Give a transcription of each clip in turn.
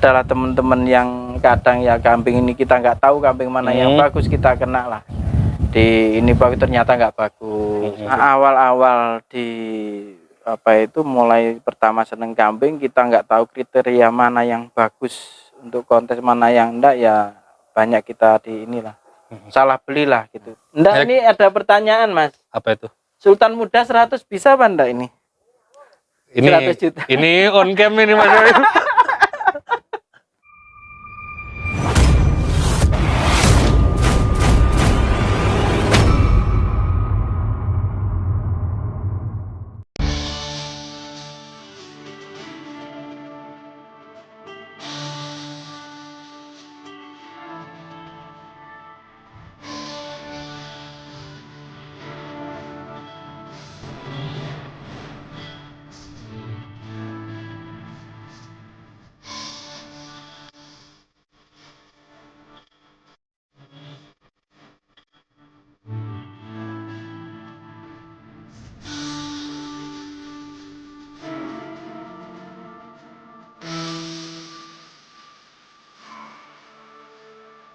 adalah teman-teman yang kadang ya kambing ini kita nggak tahu kambing mana yang bagus, kita kena lah di ini bagus ternyata nggak bagus. Nah, awal-awal di apa itu mulai pertama seneng kambing, kita nggak tahu kriteria mana yang bagus untuk kontes, mana yang enggak, ya banyak kita di inilah salah belilah gitu. Enggak, ini ada pertanyaan Mas. Apa itu? Sultan muda 100 bisa apa enggak ini? Ini 100 juta. Ini on cam ini Mas.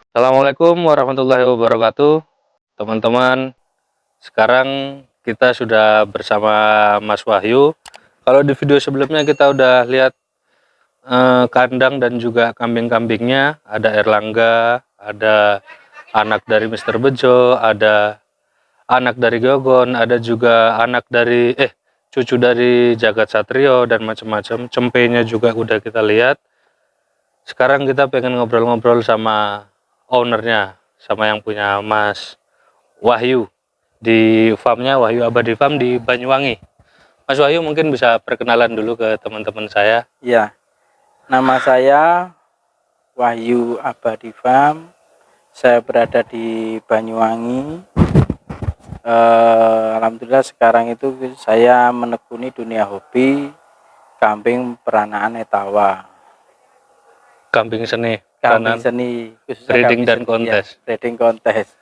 Assalamualaikum warahmatullahi wabarakatuh, teman-teman. Sekarang kita sudah bersama Mas Wahyu. Kalau di video sebelumnya kita udah lihat kandang dan juga kambing-kambingnya. Ada Erlangga, ada anak dari Mr. Bejo, ada anak dari Gogon, ada juga anak dari cucu dari Jagat Satrio dan macam-macam. Cempenya juga udah kita lihat. Sekarang kita pengen ngobrol-ngobrol sama ownernya, sama yang punya Mas Wahyu di farmnya Wahyu Abadi Farm di Banyuwangi. Mas Wahyu mungkin bisa perkenalan dulu ke teman-teman saya. Ya, nama saya Wahyu Abadi Farm. Saya berada di Banyuwangi. Alhamdulillah sekarang itu saya menekuni dunia hobi kambing peranaan etawa. Kambing seni. Kambing seni, breeding dan kontes. Ya, breeding kontes.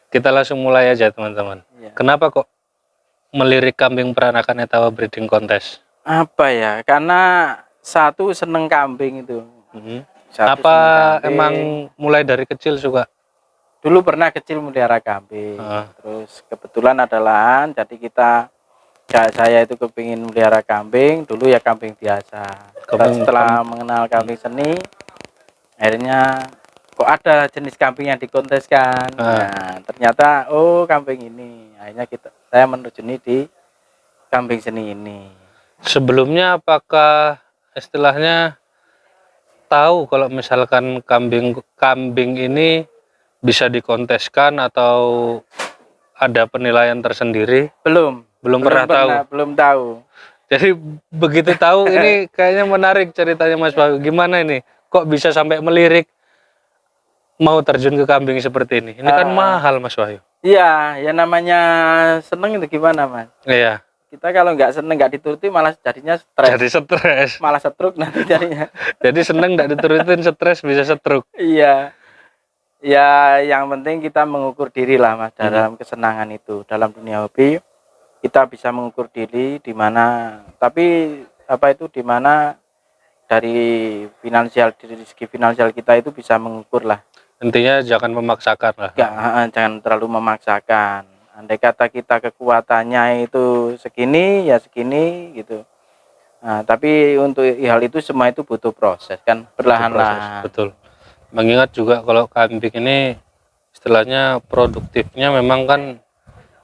Kita langsung mulai aja teman-teman. Ya. Kenapa kok melirik kambing peranakan etawa breeding kontes? Apa ya? Karena satu seneng kambing itu. Apa emang mulai dari kecil suka? Dulu pernah kecil melihara kambing. Terus kebetulan ada lahan, jadi saya itu kepingin melihara kambing. Dulu ya kambing biasa. Setelah mengenal kambing seni, akhirnya kok ada jenis kambing yang dikonteskan. Nah, ternyata kambing ini. Akhirnya saya menerjuni di kambing seni ini. Sebelumnya apakah istilahnya tahu kalau misalkan kambing ini bisa dikonteskan atau ada penilaian tersendiri? Belum pernah tahu. Belum tahu. Jadi begitu tahu ini kayaknya menarik ceritanya Mas Wahyu. Gimana ini? Kok bisa sampai melirik mau terjun ke kambing seperti ini? Ini kan mahal Mas Wahyu. Iya, ya namanya seneng itu gimana Mas? Iya. Kita kalau nggak seneng, nggak dituruti malah jadinya stres. Jadi stres. Malah stroke nanti jadinya. Jadi seneng nggak diturutin, stres bisa stroke. Iya. Ya yang penting kita mengukur diri lah Mas dalam kesenangan itu. Dalam dunia hobi kita bisa mengukur diri di mana. Tapi di mana dari segi finansial kita itu bisa mengukur lah. Intinya jangan memaksakan lah. Jangan terlalu memaksakan. Andai kata kita kekuatannya itu segini ya segini gitu. Nah, tapi untuk hal itu semua itu butuh proses kan, perlahan-lahan. Betul. Mengingat juga kalau kambing ini istilahnya produktifnya memang kan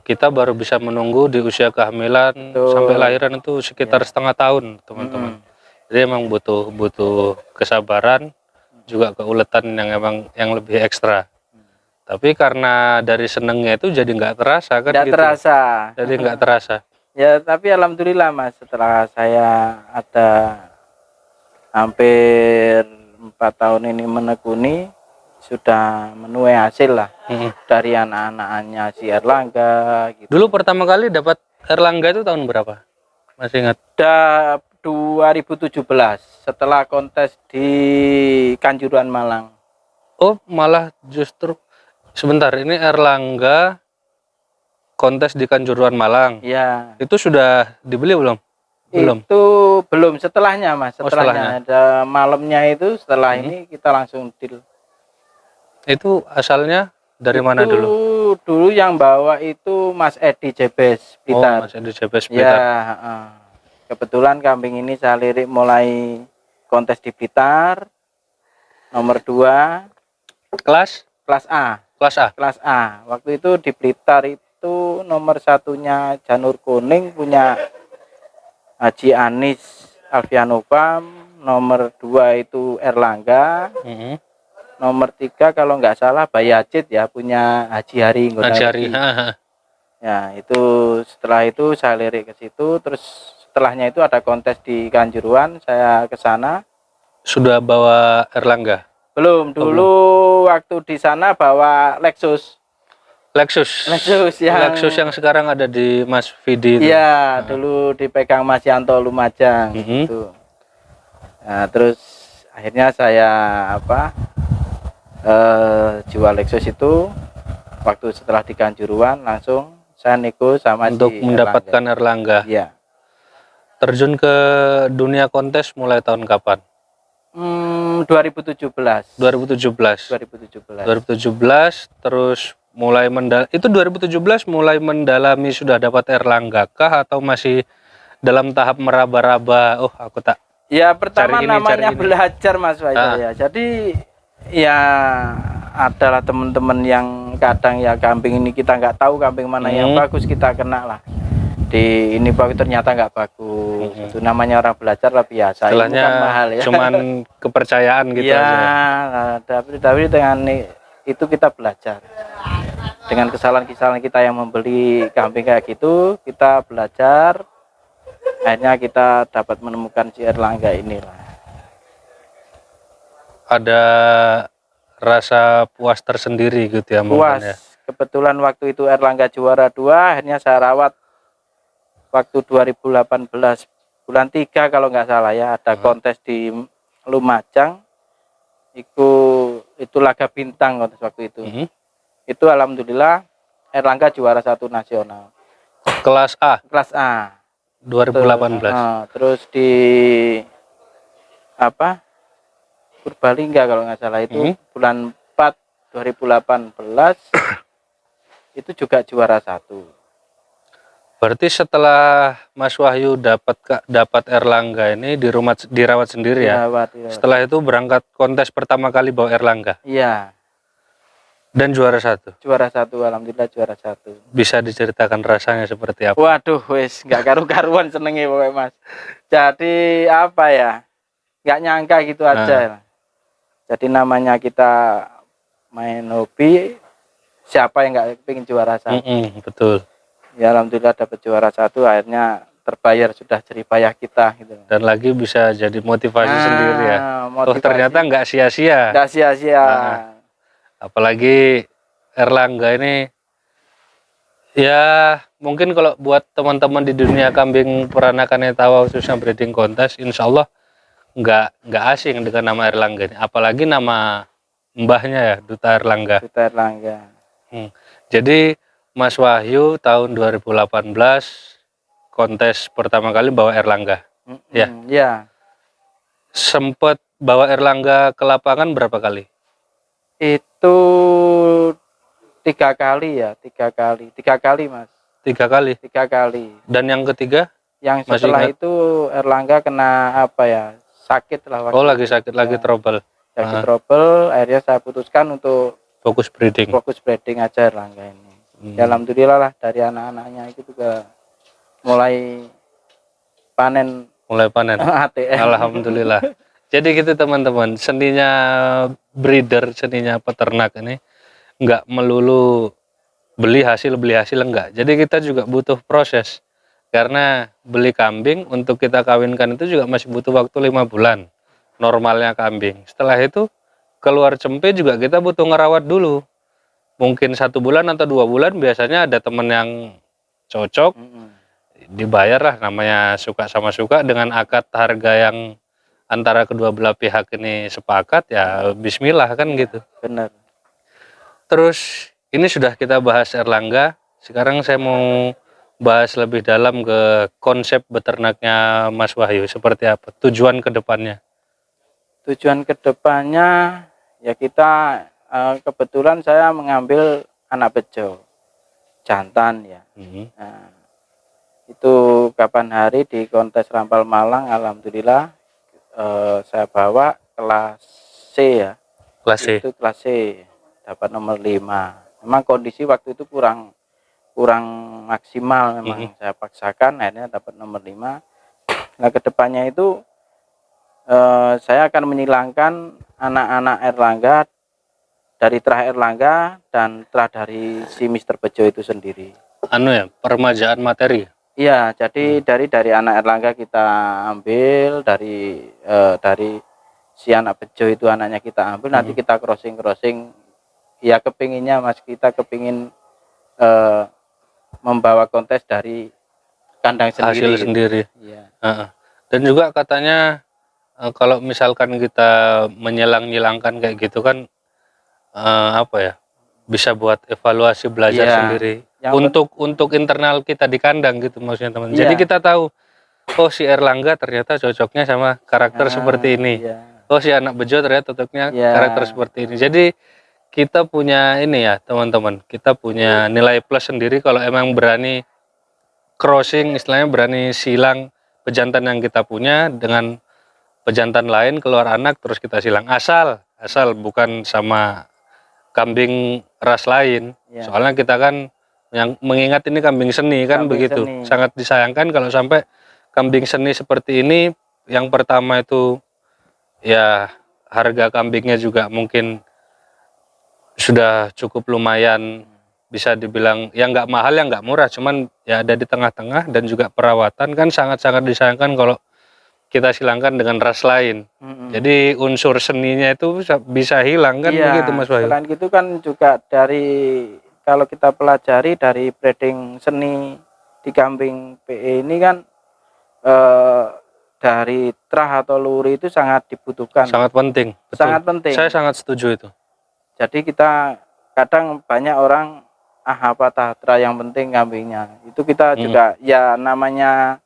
kita baru bisa menunggu di usia kehamilan sampai lahiran itu sekitar setengah tahun teman-teman. Jadi emang butuh kesabaran, juga keuletan yang lebih ekstra. Tapi karena dari senengnya itu jadi nggak terasa kan? Jadi nggak terasa. Ya tapi alhamdulillah Mas, setelah saya ada hampir 4 tahun ini menekuni, sudah menuai hasil lah dari anak-anaknya si Erlangga. Gitu. Dulu pertama kali dapat Erlangga itu tahun berapa? Masih ingat? 2017 setelah kontes di Kanjuruhan Malang. Oh malah justru sebentar, ini Erlangga kontes di Kanjuruhan Malang. Iya. Itu sudah dibeli belum? Belum. Itu belum, setelahnya Mas, Oh, setelahnya ada malamnya itu, setelah ini kita langsung deal. Itu asalnya dari mana Itu dulu? dulu yang bawa itu Mas Edi Jebes Oh, Blitar. Mas Edi JBS Ya, Blitar. heeh. Kebetulan kambing ini saya lirik mulai kontes di Blitar, nomor 2, Kelas? kelas A. Kelas A. Kelas A. Waktu itu di Blitar itu nomor 1-nya Janur Kuning punya Haji Anis Alfianova, nomor 2 itu Erlangga, Mm-mm. nomor 3 kalau nggak salah Bayacit ya punya Haji Hari Haji Hari. Nggonawedi. Ya, itu setelah itu saya lirik ke situ, terus setelahnya itu ada kontes di Kanjuruhan, saya ke sana. Sudah bawa Erlangga? Belum, dulu waktu di sana bawa Lexus. Lexus. Lexus yang sekarang ada di Mas Vidi itu. iya, dulu dipegang Mas Yanto Lumajang Mhm. itu. Nah, terus akhirnya saya jual Lexus itu waktu setelah di Kanjuruhan langsung saya nego sama Untuk si mendapatkan Erlangga. Iya. Terjun ke dunia kontes mulai tahun kapan? 2017. 2017. 2017. 2017 terus mulai itu 2017 mulai mendalami sudah dapat Erlangga kah atau masih dalam tahap meraba-raba, oh aku tak Ya pertama cari ini, namanya cari ini. belajar Mas Faisal ya. Jadi ya adalah teman-teman yang kadang ya kambing ini kita nggak tahu kambing mana yang bagus, kita kena lah. Di ini bagus ternyata nggak bagus. Itu namanya orang belajar lah biasa. Istilahnya Ilmu kan mahal ya. cuman kepercayaan gitu ya, aja. nah, tapi dengan itu kita belajar. Dengan kesalahan-kesalahan kita yang membeli kambing kayak gitu, kita belajar. Akhirnya kita dapat menemukan si Erlangga inilah. Ada rasa puas tersendiri gitu ya Puas. mungkin ya. Kebetulan waktu itu Erlangga juara 2, akhirnya saya rawat waktu 2018 bulan 3 kalau nggak salah ya, ada kontes di Lumajang. Itu Laga Bintang kontes waktu itu. Itu alhamdulillah Erlangga juara 1 nasional. Kelas A. Kelas A. 2018. Terus di Purbalingga kalau nggak salah itu bulan 4 2018 itu juga juara 1. Berarti setelah Mas Wahyu dapat Erlangga ini dirawat sendiri ya. Dirawat. Setelah itu berangkat kontes pertama kali bawa Erlangga. Iya. Dan juara 1. Juara 1, alhamdulillah juara 1. Bisa diceritakan rasanya seperti apa? Waduh, wes nggak karu-karuan senengnya pokoknya Mas. Jadi apa ya? Nggak nyangka gitu aja. Jadi namanya kita main hobi, siapa yang nggak pengen juara 1? Betul. Ya alhamdulillah dapat juara 1, akhirnya terbayar sudah jerih payah kita gitu. Dan lagi bisa jadi motivasi sendiri ya. Oh ternyata nggak sia-sia. Nggak sia-sia. Apalagi Erlangga ini ya mungkin kalau buat teman-teman di dunia kambing peranakan tawa khususnya breeding kontes, insya Allah nggak asing dengan nama Erlangga ini. Apalagi nama mbahnya ya, Duta Erlangga. Duta Erlangga. Jadi Mas Wahyu tahun 2018 kontes pertama kali bawa Erlangga. Ya. Sempat bawa Erlangga ke lapangan berapa kali? Itu 3 kali ya, 3 kali. 3 kali Mas. 3 kali. 3 kali. Dan yang ketiga? Yang setelah itu Erlangga kena sakit lah. Oh lagi sakit, lagi trouble. Lagi trouble, akhirnya saya putuskan untuk fokus breeding aja Erlangga ini. Ya alhamdulillah lah dari anak-anaknya itu juga mulai panen. ATM. Alhamdulillah. Jadi gitu teman-teman, seninya breeder, seninya peternak ini nggak melulu beli hasil enggak. Jadi kita juga butuh proses. Karena beli kambing untuk kita kawinkan itu juga masih butuh waktu 5 bulan. Normalnya kambing. Setelah itu keluar cempe juga kita butuh ngerawat dulu. Mungkin 1 bulan atau 2 bulan, biasanya ada temen yang cocok, dibayar lah, namanya suka sama suka, dengan akad harga yang antara kedua belah pihak ini sepakat ya bismillah kan gitu. Benar. Terus ini sudah kita bahas Erlangga, sekarang saya mau bahas lebih dalam ke konsep beternaknya Mas Wahyu seperti apa, tujuan ke depannya. Tujuan kedepannya ya kita kebetulan saya mengambil anak bejo jantan ya. Nah, itu kapan hari di kontes Rampal Malang, alhamdulillah saya bawa kelas C ya. Kelas C. Itu kelas C dapat nomor 5. Memang kondisi waktu itu kurang maksimal, memang saya paksakan akhirnya dapat nomor 5. Nah kedepannya itu saya akan menyilangkan anak-anak Erlangga dari terah Erlangga dan terah dari si Mister Bejo itu sendiri. Anu ya, peremajaan materi. Iya, jadi dari anak Erlangga kita ambil dari si anak Bejo itu anaknya kita ambil, nanti kita crossing. Ya kepinginnya Mas, kita kepingin membawa kontes dari kandang sendiri. Hasil sendiri. Iya. Dan juga katanya kalau misalkan kita menyilang-nyilangkan kayak gitu kan apa ya, bisa buat evaluasi belajar sendiri untuk internal kita di kandang gitu maksudnya teman. Jadi kita tahu, oh si Erlangga ternyata cocoknya sama karakter seperti ini. Oh si anak Bejo ternyata cocoknya karakter seperti ini. Jadi kita punya ini ya teman-teman, kita punya nilai plus sendiri kalau emang berani crossing, istilahnya berani silang pejantan yang kita punya dengan pejantan lain, keluar anak terus kita silang, asal bukan sama kambing ras lain. Soalnya kita kan yang mengingat ini kambing seni kan, begitu seni. Sangat disayangkan kalau sampai kambing seni seperti ini, yang pertama itu ya harga kambingnya juga mungkin sudah cukup lumayan, bisa dibilang ya nggak mahal ya nggak murah, cuman ya ada di tengah-tengah, dan juga perawatan kan sangat-sangat disayangkan kalau kita silangkan dengan ras lain. Jadi unsur seninya itu bisa hilang kan, begitu Mas Wahyu. Selain itu kan juga kalau kita pelajari dari breeding seni di kambing PE ini kan dari terah atau luri itu sangat dibutuhkan. Sangat penting. Betul. Sangat penting. Saya sangat setuju itu. Jadi kita kadang banyak orang apa terah yang penting kambingnya. Itu kita juga ya namanya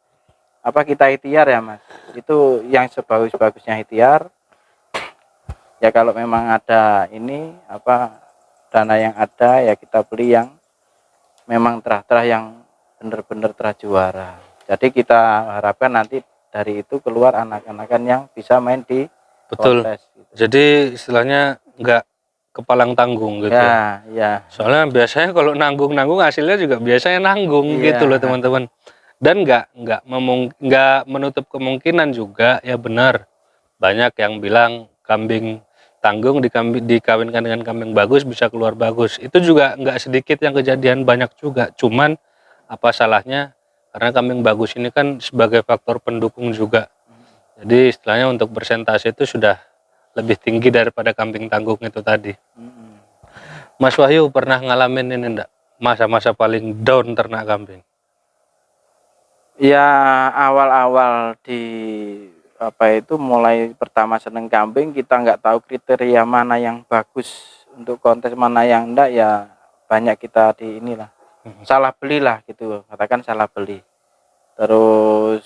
apa, kita ikhtiar ya Mas. Itu yang sebagus-bagusnya ikhtiar. Ya kalau memang ada ini apa dana yang ada ya kita beli yang memang terah-terah yang benar-benar terah juara. Jadi kita harapkan nanti dari itu keluar anak-anakan yang bisa main di kontes. Gitu. Jadi istilahnya nggak kepalang tanggung gitu. Ya. Soalnya biasanya kalau nanggung hasilnya juga biasanya nanggung gitu loh teman-teman. Dan nggak menutup kemungkinan juga ya, benar banyak yang bilang kambing tanggung dikawinkan dengan kambing bagus bisa keluar bagus. Itu juga nggak sedikit yang kejadian, banyak juga. Cuman apa salahnya, karena kambing bagus ini kan sebagai faktor pendukung juga. Jadi istilahnya untuk persentase itu sudah lebih tinggi daripada kambing tanggung itu tadi. Mas Wahyu pernah ngalamin ini enggak, masa-masa paling down ternak kambing? Ya awal-awal di apa itu mulai pertama seneng kambing, kita nggak tahu kriteria mana yang bagus untuk kontes, mana yang enggak, ya banyak kita di inilah salah belilah gitu, katakan salah beli. Terus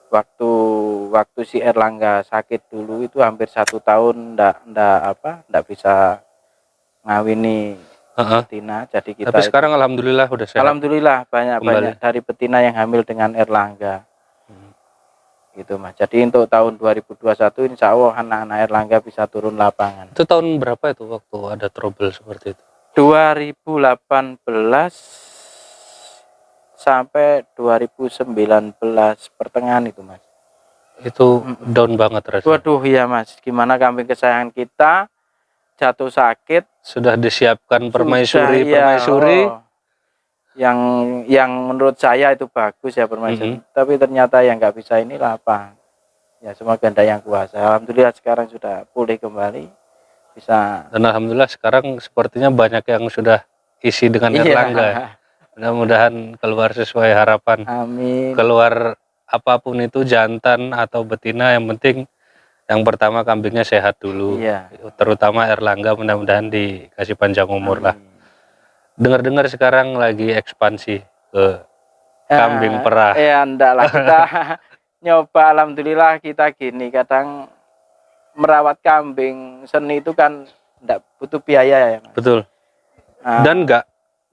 waktu si Erlangga sakit dulu itu hampir 1 tahun ndak bisa ngawini betina. Jadi kita, tapi sekarang alhamdulillah udah sehat. Alhamdulillah banyak dari betina yang hamil dengan Erlangga. Gitu Mas. Jadi untuk tahun 2021 insya Allah anak-anak Erlangga bisa turun lapangan. Itu tahun berapa itu waktu ada trouble seperti itu? 2018 sampai 2019 pertengahan itu Mas. Itu down banget rasanya. Waduh ya Mas, gimana kambing kesayangan kita jatuh sakit, sudah disiapkan permaisuri yang menurut saya itu bagus ya permaisuri, tapi ternyata yang nggak bisa inilah apa ya, semua ganda yang kuasa. Alhamdulillah sekarang sudah pulih kembali, bisa. Dan alhamdulillah sekarang sepertinya banyak yang sudah isi dengan Erlangga. Mudah-mudahan keluar sesuai harapan. Amin. Keluar apapun itu, jantan atau betina, yang penting yang pertama kambingnya sehat dulu. Terutama Erlangga, mudah-mudahan dikasih panjang umur. Amin. Dengar-dengar sekarang lagi ekspansi ke kambing perah? Ya enggak lah, kita nyoba, alhamdulillah kita gini, kadang merawat kambing seni itu kan enggak butuh biaya ya, Mas. Betul. Nah, Dan enggak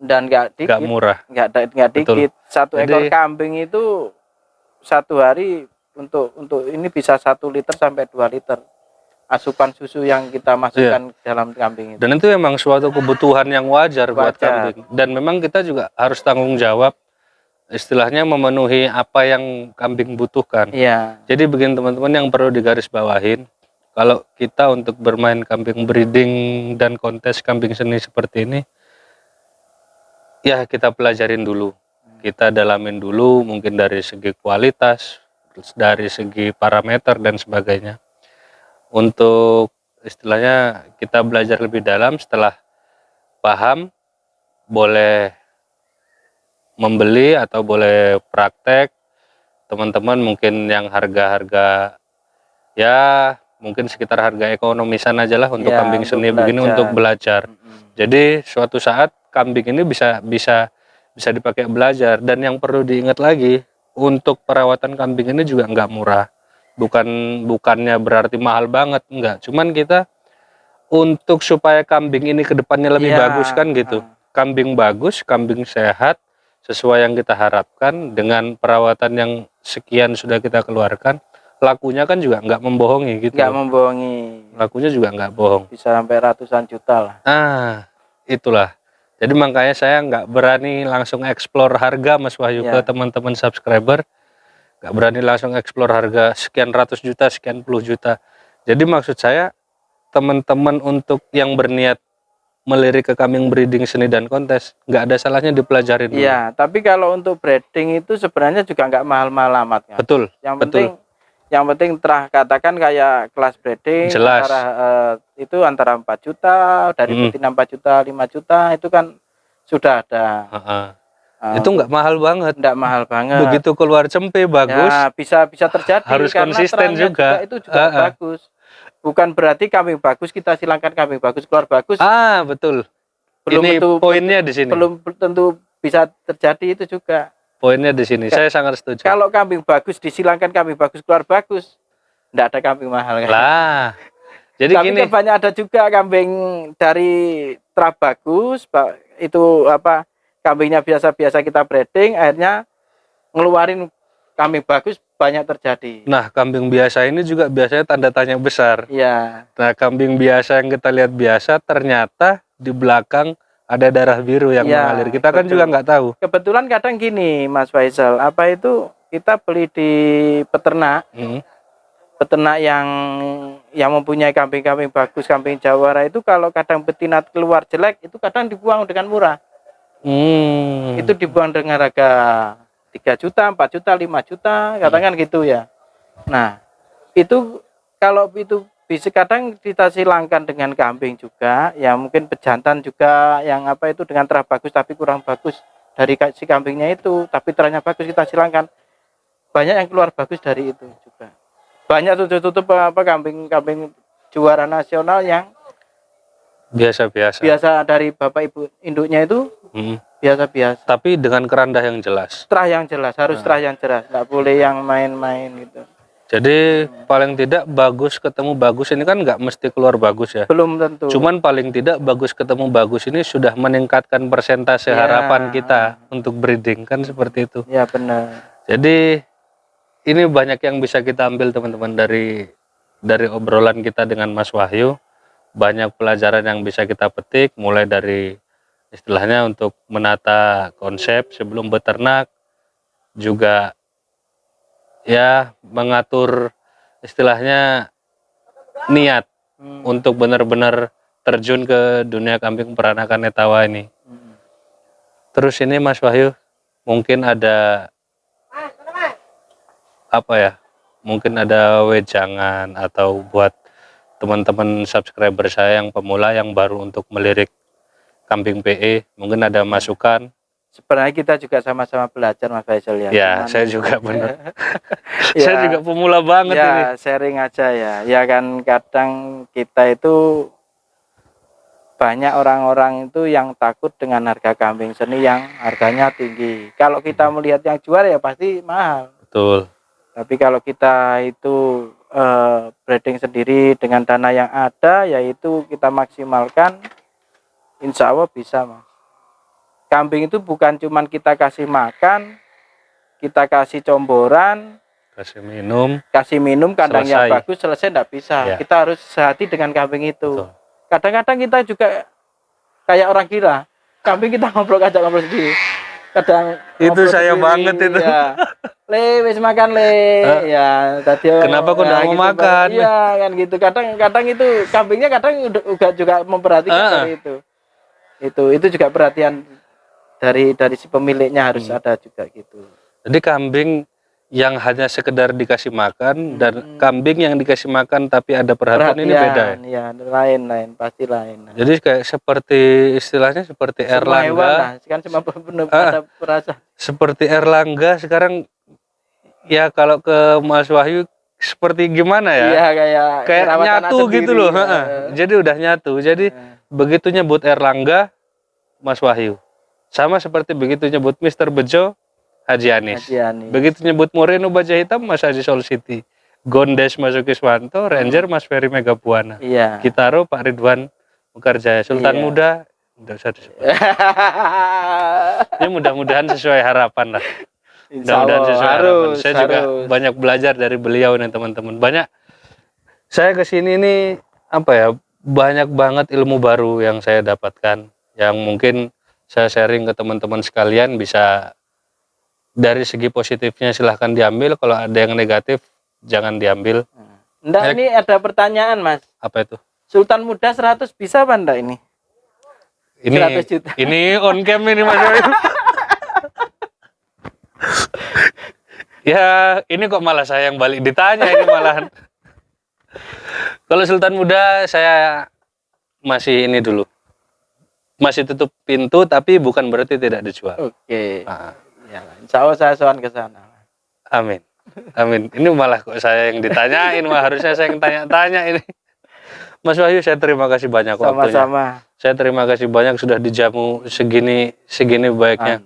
nggak dikit, murah. enggak Betul. dikit. Satu Jadi- ekor kambing itu satu hari untuk ini bisa 1 liter sampai 2 liter asupan susu yang kita masukkan ke dalam kambing itu. Dan itu memang suatu kebutuhan yang wajar buat Wajar. kambing. Dan memang kita juga harus tanggung jawab, istilahnya memenuhi apa yang kambing butuhkan. Iya. Jadi begini teman-teman, yang perlu digarisbawahin, kalau kita untuk bermain kambing breeding dan kontes kambing seni seperti ini, ya kita pelajarin dulu, kita dalamin dulu, mungkin dari segi kualitas, dari segi parameter dan sebagainya. Untuk istilahnya kita belajar lebih dalam, setelah paham boleh membeli atau boleh praktek. Teman-teman mungkin yang harga-harga ya mungkin sekitar harga ekonomisan aja lah untuk Ya, kambing untuk seni begini, belajar. untuk belajar. Mm-mm. Jadi suatu saat kambing ini bisa dipakai belajar. Dan yang perlu diingat lagi, untuk perawatan kambing ini juga nggak murah. Bukannya berarti mahal banget, enggak. Cuman kita untuk supaya kambing ini kedepannya lebih Iya, bagus kan gitu. Kambing bagus, kambing sehat, sesuai yang kita harapkan, dengan perawatan yang sekian sudah kita keluarkan, lakunya kan juga nggak membohongi gitu. Nggak loh. membohongi, Lakunya juga nggak bohong. bisa sampai ratusan juta lah. Itulah. Jadi makanya saya nggak berani langsung explore harga, Mas Wahyu, Ya. ke teman-teman subscriber. Nggak berani langsung explore harga sekian ratus juta, sekian puluh juta. Jadi maksud saya, teman-teman untuk yang berniat melirik ke kambing breeding seni dan kontes, nggak ada salahnya dipelajarin dulu. Iya, tapi kalau untuk breeding itu sebenarnya juga nggak mahal-mahal amat kan. Betul. Yang penting terah katakan kayak kelas breeding Jelas. antara 4 juta, dari betina 4 juta, 5 juta itu kan sudah ada. Itu nggak mahal banget. Nggak mahal banget. Begitu keluar cempe bagus, Ya, bisa terjadi. harus karena konsisten terangnya juga. Itu juga bagus. Bukan berarti kambing bagus kita silangkan kambing bagus keluar bagus. Betul. Belum Ini tentu poinnya di sini. Belum tentu bisa terjadi itu juga. Poinnya di sini. Saya sangat setuju. Kalau kambing bagus disilangkan kambing bagus keluar bagus, enggak ada kambing mahal kan. Lah. Jadi Tapi gini. kan banyak ada juga kambing dari terah bagus, itu kambingnya biasa-biasa kita breeding, akhirnya ngeluarin kambing bagus, banyak terjadi. Nah, kambing biasa ini juga biasanya tanda tanya besar. Iya. Nah, kambing biasa yang kita lihat biasa, ternyata di belakang ada darah biru yang mengalir. Kita kan juga nggak tahu. Kebetulan kadang gini, Mas Faisal, kita beli di peternak, peternak yang mempunyai kambing-kambing bagus, kambing jawara itu kalau kadang betina keluar jelek, itu kadang dibuang dengan murah. Itu dibuang dengan harga 3 juta, 4 juta, 5 juta, katakan gitu ya. Nah, itu kalau itu bisa kadang kita silangkan dengan kambing juga, ya mungkin pejantan juga yang dengan terah bagus tapi kurang bagus dari si kambingnya itu, tapi terahnya bagus kita silangkan. Banyak yang keluar bagus dari itu juga. Banyak tutup kambing juara nasional yang biasa dari bapak ibu induknya itu biasa-biasa. Tapi dengan keranda yang jelas. Terah yang jelas, harus terah yang jelas, nggak boleh yang main-main gitu. Jadi paling tidak bagus ketemu bagus ini kan nggak mesti keluar bagus ya. Belum tentu. Cuman paling tidak bagus ketemu bagus ini sudah meningkatkan persentase harapan kita untuk breeding, kan seperti itu. Ya benar. Jadi ini banyak yang bisa kita ambil teman-teman dari obrolan kita dengan Mas Wahyu. Banyak pelajaran yang bisa kita petik, mulai dari istilahnya untuk menata konsep sebelum beternak, juga ya mengatur istilahnya niat untuk benar-benar terjun ke dunia kambing peranakan Etawa ini. Terus ini Mas Wahyu, mungkin ada mungkin ada wejangan atau buat teman-teman subscriber saya yang pemula yang baru untuk melirik kambing PE, mungkin ada masukan. Sebenarnya kita juga sama-sama belajar Mas Faisal ya. Ya, saya juga benar. Saya juga pemula banget ini. Sharing aja ya. Ya kan kadang kita itu banyak orang-orang itu yang takut dengan harga kambing seni yang harganya tinggi. Kalau kita melihat yang jual ya pasti mahal. Betul. Tapi kalau kita itu breeding sendiri dengan dana yang ada, yaitu kita maksimalkan, insya Allah bisa, Mas. Kambing itu bukan cuman kita kasih makan, kita kasih comboran, kasih minum kandang yang bagus, selesai enggak bisa. Ya. Kita harus sehati dengan kambing itu. Kadang-kadang kita juga kayak orang gila. Kambing kita ngobrol sendiri. Kadang itu saya sendiri, banget itu. Ya. Le, wis makan le. Ya, tadi kenapa kok enggak mau gitu, makan? Iya, kan gitu. Kadang itu kambingnya kadang juga memperhatikan itu. Itu juga perhatian dari si pemiliknya harus ada juga gitu. Jadi kambing yang hanya sekedar dikasih makan dan kambing yang dikasih makan tapi ada perhatian ini beda ya? Lain pasti lain. Jadi kayak seperti istilahnya seperti Erlangga kan cuma ada perasa. Seperti Erlangga sekarang ya, kalau ke Mas Wahyu seperti gimana ya? Iya, kayak nyatu gitu loh. Jadi udah nyatu. Jadi begitu nyebut Erlangga, Mas Wahyu. Sama seperti begitu nyebut Mr. Bejo, Haji Anis. Begitu nyebut Moreno Baja Hitam, Mas Haji Sol City. Gondes Mas Ukiswanto, Ranger Mas Ferry Megabuana. Iya. Kitaro Pak Ridwan Mukarjaya. Sultan Muda, tidak usah disebut. Ini mudah-mudahan sesuai harapan lah. Mudah-mudahan sesuai harapan. Saya juga banyak belajar dari beliau nih teman-teman. Saya kesini nih banyak banget ilmu baru yang saya dapatkan. Yang mungkin saya sharing ke teman-teman sekalian. Bisa dari segi positifnya silahkan diambil, kalau ada yang negatif jangan diambil. Enggak, ini ada pertanyaan Mas. Apa itu? Sultan Muda 100 bisa apa enggak ini? Ini 100 juta. Ini on cam ini Mas. Ya ini kok malah saya yang balik ditanya ini malahan. Kalau Sultan Muda saya masih ini dulu. Masih tutup pintu tapi bukan berarti tidak dijual. Oke. Ya, insya Allah saya sowan ke sana. Amin. Amin. Ini malah kok saya yang ditanyain, harusnya saya yang tanya-tanya ini. Mas Wahyu, saya terima kasih banyak waktunya. Sama-sama. Saya terima kasih banyak sudah dijamu segini baiknya.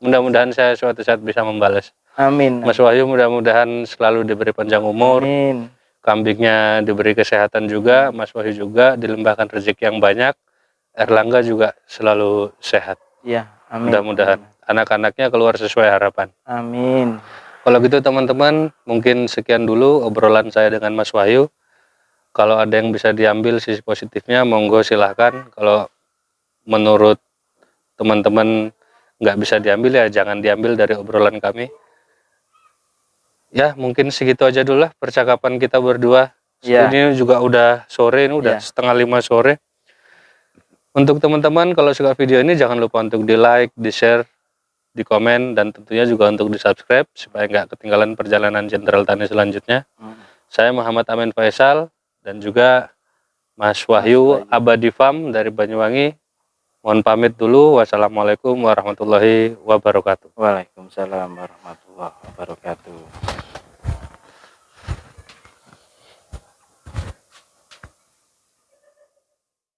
Mudah-mudahan saya suatu saat bisa membalas. Amin. Mas Wahyu mudah-mudahan selalu diberi panjang umur. Amin. Kambingnya diberi kesehatan juga, Mas Wahyu juga dilimpahkan rezeki yang banyak. Erlangga juga selalu sehat. Iya, amin. Mudah-mudahan anak-anaknya keluar sesuai harapan. Amin. Kalau gitu teman-teman, mungkin sekian dulu obrolan saya dengan Mas Wahyu. Kalau ada yang bisa diambil sisi positifnya, monggo silahkan. Kalau menurut teman-teman nggak bisa diambil, ya jangan diambil dari obrolan kami. Ya mungkin segitu aja dulu lah percakapan kita berdua. Ini juga udah sore, ini udah 4:30 sore. Untuk teman-teman, kalau suka video ini jangan lupa untuk di like, di share, di komen, dan tentunya juga untuk di subscribe supaya nggak ketinggalan perjalanan Jenderal Tani selanjutnya. Saya Muhammad Amin Faisal dan juga Mas Wahyu Abadi Farm dari Banyuwangi. Mohon pamit dulu. Wassalamualaikum warahmatullahi wabarakatuh. Waalaikumsalam warahmatullahi wabarakatuh.